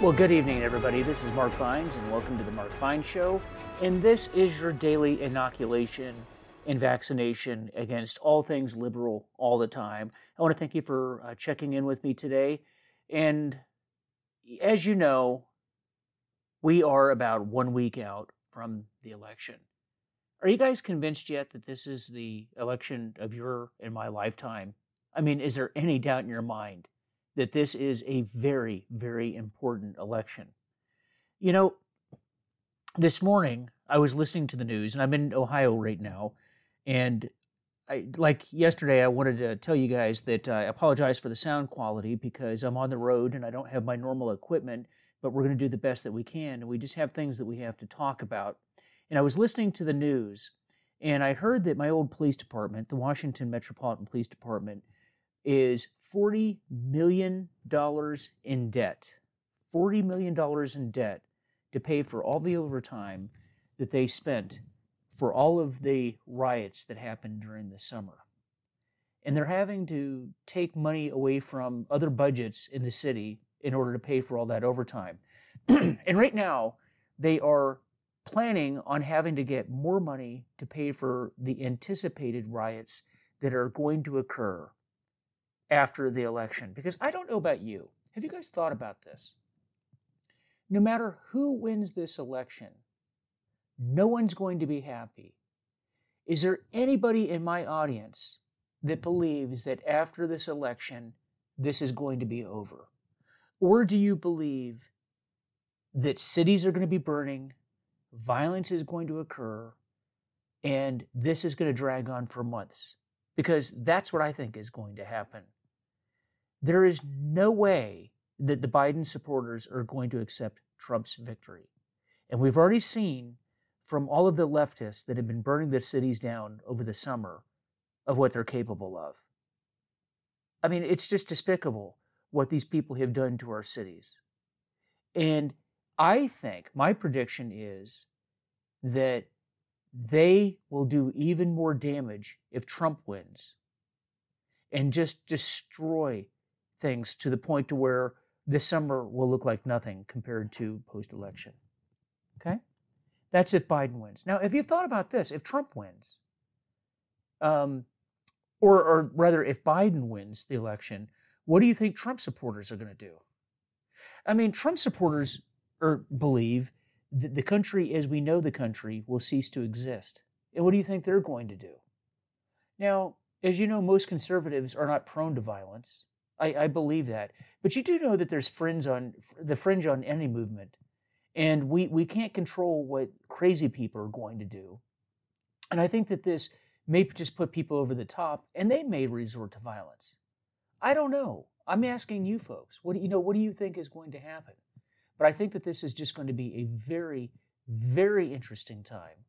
Well, good evening, everybody. This is Mark Vines, and welcome to the Mark Vines Show. And this is your daily inoculation and vaccination against all things liberal all the time. I want to thank you for checking in with me today. And as you know, we are about 1 week out from the election. Are you guys convinced yet that this is the election of your and my lifetime? I mean, is there any doubt in your mind that this is a very, very important election? You know, this morning I was listening to the news, and I'm in Ohio right now, and like yesterday, I wanted to tell you guys that I apologize for the sound quality because I'm on the road and I don't have my normal equipment, but we're going to do the best that we can, and we just have things that we have to talk about. And I was listening to the news, and I heard that my old police department, the Washington Metropolitan Police Department, is $40 million in debt. $40 million in debt to pay for all the overtime that they spent for all of the riots that happened during the summer. And they're having to take money away from other budgets in the city in order to pay for all that overtime. And right now, they are planning on having to get more money to pay for the anticipated riots that are going to occur after the election. Because I don't know about you. Have you guys thought about this? No matter who wins this election, no one's going to be happy. Is there anybody in my audience that believes that after this election, this is going to be over? Or do you believe that cities are going to be burning, violence is going to occur, and this is going to drag on for months? Because that's what I think is going to happen. There is no way that the Biden supporters are going to accept Trump's victory. And we've already seen from all of the leftists that have been burning the cities down over the summer of what they're capable of. I mean, it's just despicable what these people have done to our cities. And I think my prediction is that they will do even more damage if Trump wins and just destroy things to the point to where this summer will look like nothing compared to post-election. Okay? That's if Biden wins. Now, have you thought about this? If Trump wins, or rather, if Biden wins the election, what do you think Trump supporters are going to do? I mean, Trump supporters believe that the country as we know the country will cease to exist. And what do you think they're going to do? Now, as you know, most conservatives are not prone to violence. I believe that. But you do know that there's the fringe on any movement. And we can't control what crazy people are going to do. And I think that this may just put people over the top, and they may resort to violence. I don't know. I'm asking you folks. What do you think is going to happen? But I think that this is just going to be a very, very interesting time.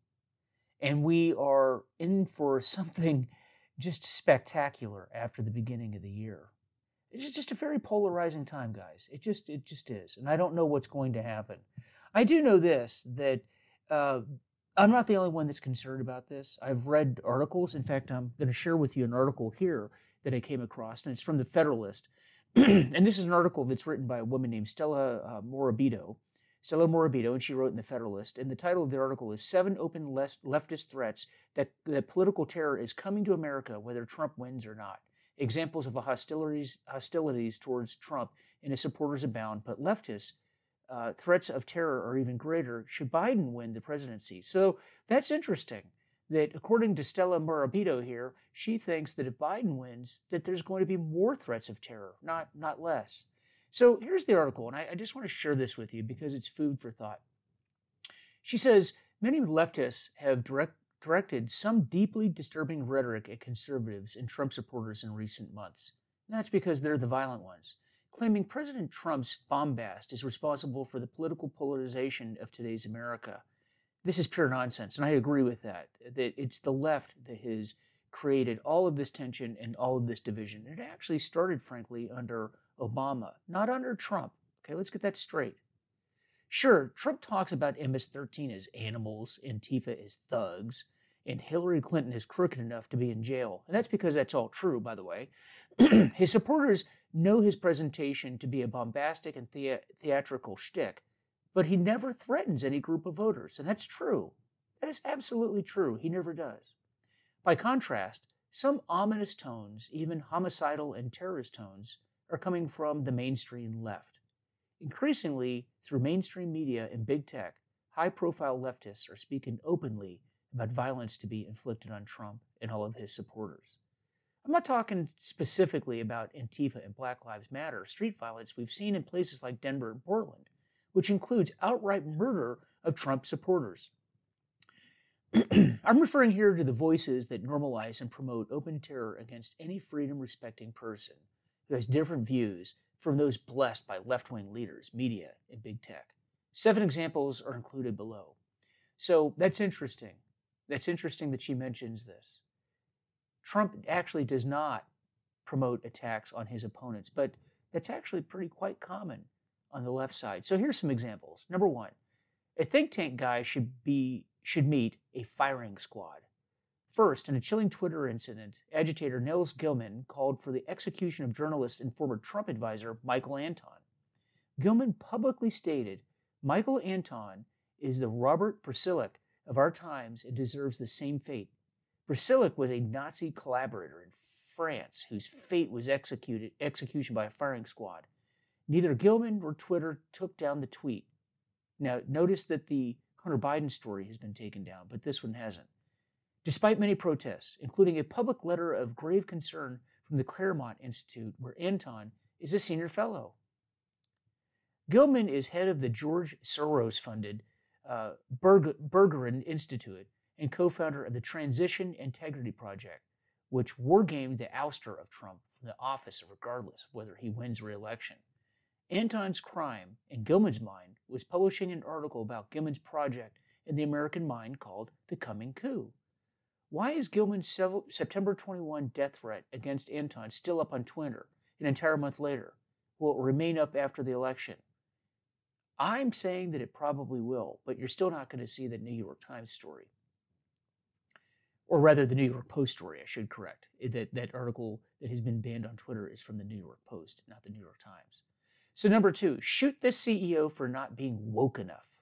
And we are in for something just spectacular after the beginning of the year. It's just a very polarizing time, guys. It just is. And I don't know what's going to happen. I do know this, that I'm not the only one that's concerned about this. I've read articles. In fact, I'm going to share with you an article here that I came across, and it's from the Federalist. And this is an article that's written by a woman named Stella Morabito, and she wrote in the Federalist. And the title of the article is 7 Open Leftist Threats that Political Terror is Coming to America, Whether Trump Wins or Not. Examples of hostilities towards Trump and his supporters abound, but leftists' threats of terror are even greater should Biden win the presidency. So that's interesting, that according to Stella Morabito here, she thinks that if Biden wins, that there's going to be more threats of terror, not less. So here's the article, and I just want to share this with you because it's food for thought. She says, many leftists have directed some deeply disturbing rhetoric at conservatives and Trump supporters in recent months. And that's because they're the violent ones, claiming President Trump's bombast is responsible for the political polarization of today's America. This is pure nonsense, and I agree with that it's the left that has created all of this tension and all of this division. It actually started, frankly, under Obama, not under Trump. Okay, let's get that straight. Sure, Trump talks about MS-13 as animals, Antifa as thugs, and Hillary Clinton is crooked enough to be in jail. And that's because that's all true, by the way. His supporters know his presentation to be a bombastic and theatrical shtick, but he never threatens any group of voters, and that's true. That is absolutely true. He never does. By contrast, some ominous tones, even homicidal and terrorist tones, are coming from the mainstream left. Increasingly, through mainstream media and big tech, high-profile leftists are speaking openly about violence to be inflicted on Trump and all of his supporters. I'm not talking specifically about Antifa and Black Lives Matter street violence we've seen in places like Denver and Portland, which includes outright murder of Trump supporters. I'm referring here to the voices that normalize and promote open terror against any freedom-respecting person who has different views from those blessed by left-wing leaders, media, and big tech. 7 examples are included below. So that's interesting. That's interesting that she mentions this. Trump actually does not promote attacks on his opponents, but that's actually quite common on the left side. So here's some examples. Number 1, a think tank guy should meet a firing squad. First, in a chilling Twitter incident, agitator Nils Gilman called for the execution of journalist and former Trump advisor Michael Anton. Gilman publicly stated, "Michael Anton is the Robert Brussilek of our times and deserves the same fate." Brussilek was a Nazi collaborator in France whose fate was execution by a firing squad. Neither Gilman nor Twitter took down the tweet. Now, notice that the Hunter Biden story has been taken down, but this one hasn't. Despite many protests, including a public letter of grave concern from the Claremont Institute, where Anton is a senior fellow. Gilman is head of the George Soros-funded Bergeron Institute and co-founder of the Transition Integrity Project, which wargamed the ouster of Trump from the office regardless of whether he wins re-election. Anton's crime, in Gilman's mind, was publishing an article about Gilman's project in the American Mind called The Coming Coup. Why is Gilman's September 21 death threat against Anton still up on Twitter an entire month later? Will it remain up after the election? I'm saying that it probably will, but you're still not going to see the New York Times story. Or rather, the New York Post story, I should correct. That article that has been banned on Twitter is from the New York Post, not the New York Times. So number 2, shoot this CEO for not being woke enough.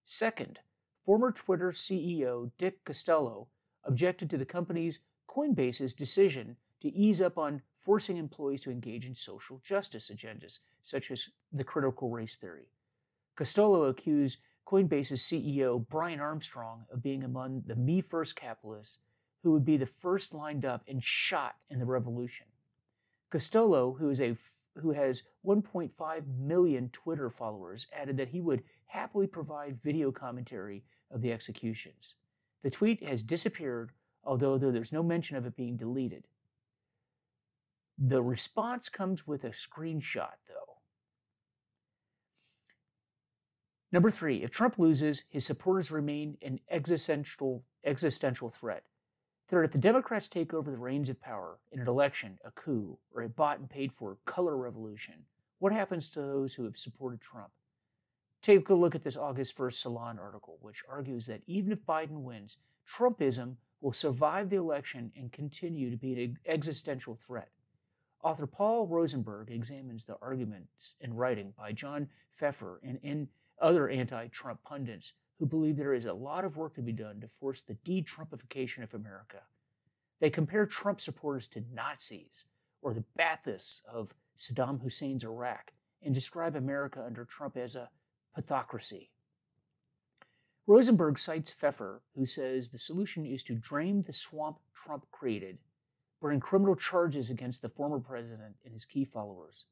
Second, former Twitter CEO Dick Costolo objected to the company's Coinbase's decision to ease up on forcing employees to engage in social justice agendas, such as the critical race theory. Costolo accused Coinbase's CEO Brian Armstrong of being among the Me First capitalists who would be the first lined up and shot in the revolution. Costolo, who has 1.5 million Twitter followers, added that he would happily provide video commentary of the executions. The tweet has disappeared, although there's no mention of it being deleted. The response comes with a screenshot, though. Number 3, if Trump loses, his supporters remain an existential threat. Third, if the Democrats take over the reins of power in an election, a coup, or a bought and paid for color revolution, what happens to those who have supported Trump? Take a look at this August 1st Salon article, which argues that even if Biden wins, Trumpism will survive the election and continue to be an existential threat. Author Paul Rosenberg examines the arguments in writing by John Pfeffer and other anti-Trump pundits who believe there is a lot of work to be done to force the de-Trumpification of America. They compare Trump supporters to Nazis or the Baathists of Saddam Hussein's Iraq and describe America under Trump as a pathocracy. Rosenberg cites Pfeffer, who says the solution is to drain the swamp Trump created, bring criminal charges against the former president and his key followers,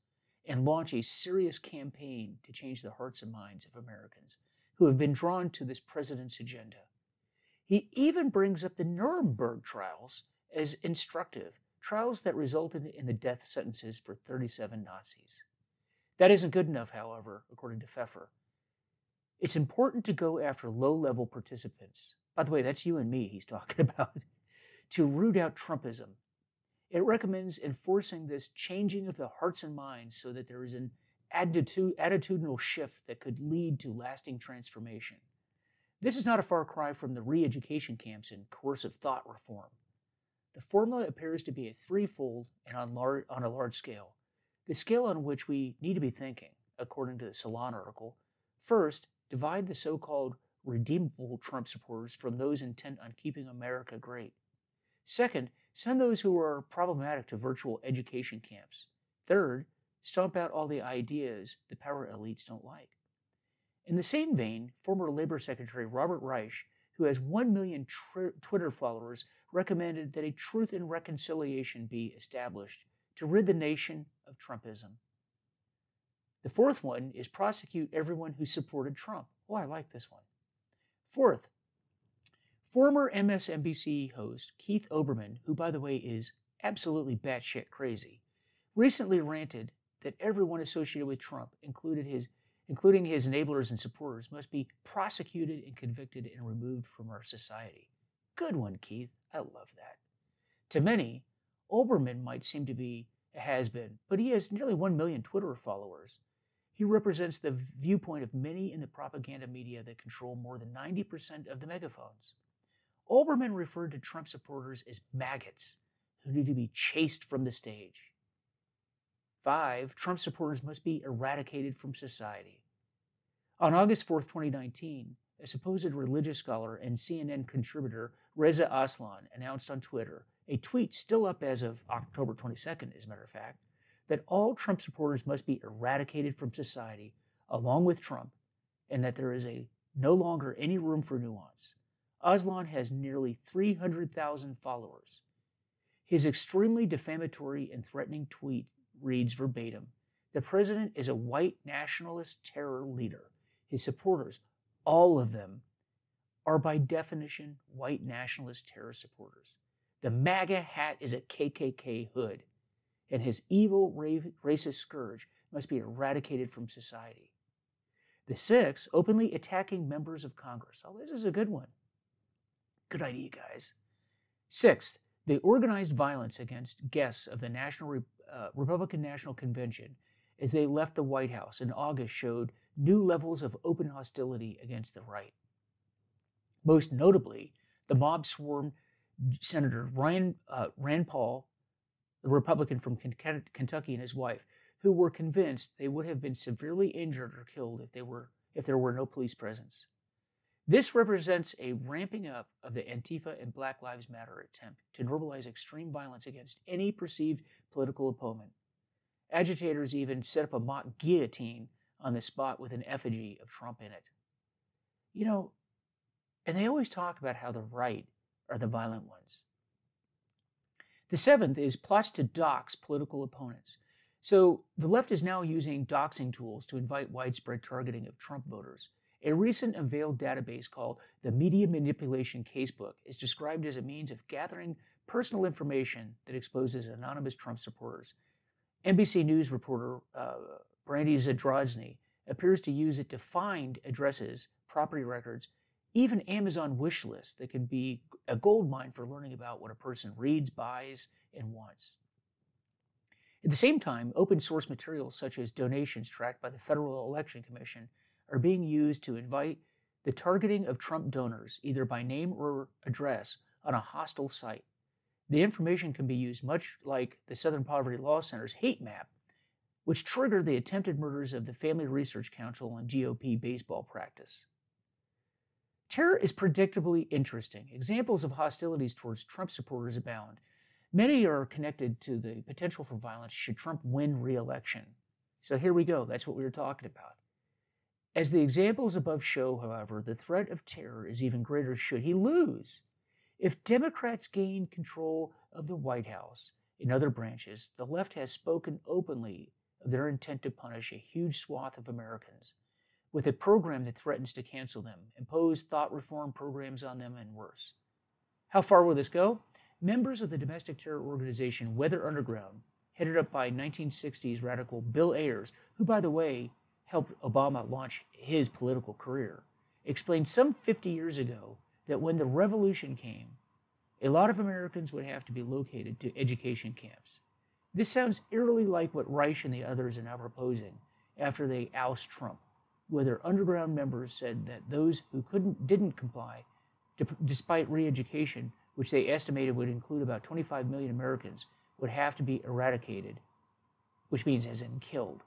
and launch a serious campaign to change the hearts and minds of Americans who have been drawn to this president's agenda. He even brings up the Nuremberg trials as instructive, trials that resulted in the death sentences for 37 Nazis. That isn't good enough, however, according to Pfeffer. It's important to go after low-level participants. By the way, that's you and me he's talking about, to root out Trumpism. It recommends enforcing this changing of the hearts and minds so that there is an attitudinal shift that could lead to lasting transformation. This is not a far cry from the re-education camps in coercive thought reform. The formula appears to be a threefold and on a large scale. The scale on which we need to be thinking, according to the Salon article: first, divide the so-called redeemable Trump supporters from those intent on keeping America great. Second, send those who are problematic to virtual education camps. Third, stomp out all the ideas the power elites don't like. In the same vein, former Labor Secretary Robert Reich, who has 1 million Twitter followers, recommended that a Truth and Reconciliation be established to rid the nation of Trumpism. The fourth one is prosecute everyone who supported Trump. Oh, I like this one. Fourth, former MSNBC host Keith Olbermann, who, by the way, is absolutely batshit crazy, recently ranted that everyone associated with Trump, including his enablers and supporters, must be prosecuted and convicted and removed from our society. Good one, Keith. I love that. To many, Olbermann might seem to be a has-been, but he has nearly 1 million Twitter followers. He represents the viewpoint of many in the propaganda media that control more than 90% of the megaphones. Olbermann referred to Trump supporters as maggots who need to be chased from the stage. 5, Trump supporters must be eradicated from society. On August 4th, 2019, a supposed religious scholar and CNN contributor, Reza Aslan, announced on Twitter, a tweet still up as of October 22nd, as a matter of fact, that all Trump supporters must be eradicated from society along with Trump, and that there is no longer any room for nuance. Aslan has nearly 300,000 followers. His extremely defamatory and threatening tweet reads verbatim: "The president is a white nationalist terror leader. His supporters, all of them, are by definition white nationalist terror supporters. The MAGA hat is a KKK hood, and his evil racist scourge must be eradicated from society." The 6, openly attacking members of Congress. Oh, this is a good one. Good idea, guys. 6th, the organized violence against guests of the Republican National Convention as they left the White House in August showed new levels of open hostility against the right. Most notably, the mob swarmed Senator Rand Paul, the Republican from Kentucky, and his wife, who were convinced they would have been severely injured or killed if there were no police presence. This represents a ramping up of the Antifa and Black Lives Matter attempt to normalize extreme violence against any perceived political opponent. Agitators even set up a mock guillotine on the spot with an effigy of Trump in it. You know, and they always talk about how the right are the violent ones. The 7th is plots to dox political opponents. So the left is now using doxing tools to invite widespread targeting of Trump voters. A recent unveiled database called the Media Manipulation Casebook is described as a means of gathering personal information that exposes anonymous Trump supporters. NBC News reporter Brandy Zadrozny appears to use it to find addresses, property records, even Amazon wish lists that can be a gold mine for learning about what a person reads, buys, and wants. At the same time, open source materials such as donations tracked by the Federal Election Commission are being used to invite the targeting of Trump donors, either by name or address, on a hostile site. The information can be used much like the Southern Poverty Law Center's hate map, which triggered the attempted murders of the Family Research Council and GOP baseball practice. Terror is predictably interesting. Examples of hostilities towards Trump supporters abound. Many are connected to the potential for violence should Trump win re-election. So here we go. That's what we were talking about. As the examples above show, however, the threat of terror is even greater should he lose. If Democrats gain control of the White House and other branches, the left has spoken openly of their intent to punish a huge swath of Americans with a program that threatens to cancel them, impose thought reform programs on them, and worse. How far will this go? Members of the domestic terror organization Weather Underground, headed up by 1960s radical Bill Ayers, who, by the way, helped Obama launch his political career, explained some 50 years ago that when the revolution came, a lot of Americans would have to be located to education camps. This sounds eerily like what Reich and the others are now proposing after they oust Trump. Whether Underground members said that those who didn't comply, despite re-education, which they estimated would include about 25 million Americans, would have to be eradicated. which means as in killed.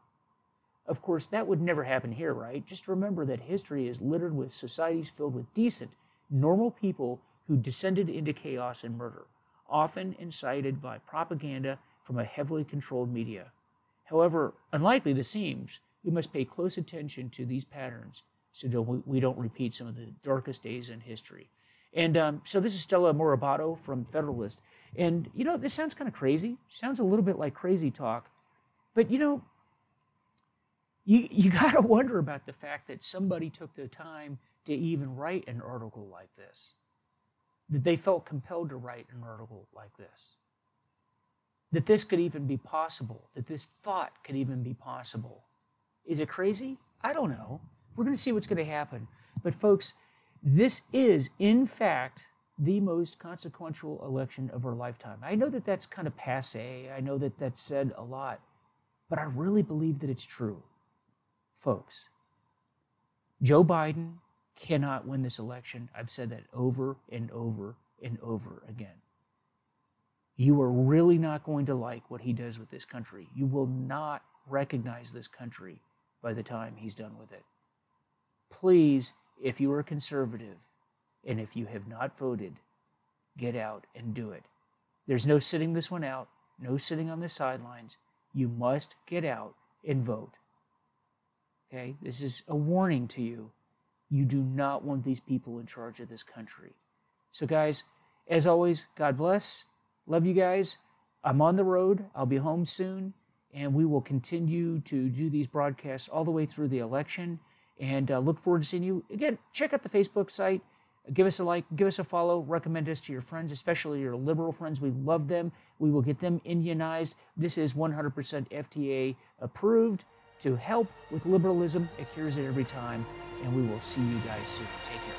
Of course, that would never happen here, right? Just remember that history is littered with societies filled with decent, normal people who descended into chaos and murder, often incited by propaganda from a heavily controlled media. However unlikely this seems, we must pay close attention to these patterns so we don't repeat some of the darkest days in history. And so this is Stella Morabito from Federalist. And, you know, this sounds kind of crazy. Sounds a little bit like crazy talk. But, you know, you got to wonder about the fact that somebody took the time to even write an article like this. That they felt compelled to write an article like this. That this could even be possible. That this thought could even be possible. Is it crazy? I don't know. We're going to see what's going to happen. But folks, this is, in fact, the most consequential election of our lifetime. I know that that's kind of passé. I know that that's said a lot. But I really believe that it's true. Folks, Joe Biden cannot win this election. I've said that over and over and over again. You are really not going to like what he does with this country. You will not recognize this country by the time he's done with it. Please, if you are a conservative, and if you have not voted, get out and do it. There's no sitting this one out, no sitting on the sidelines. You must get out and vote. Okay? This is a warning to you. You do not want these people in charge of this country. So guys, as always, God bless. Love you guys. I'm on the road. I'll be home soon. And we will continue to do these broadcasts all the way through the election. And look forward to seeing you. Again, check out the Facebook site. Give us a like, give us a follow, recommend us to your friends, especially your liberal friends. We love them. We will get them Indianized. This is 100% FTA approved to help with liberalism. It cures it every time. And we will see you guys soon. Take care.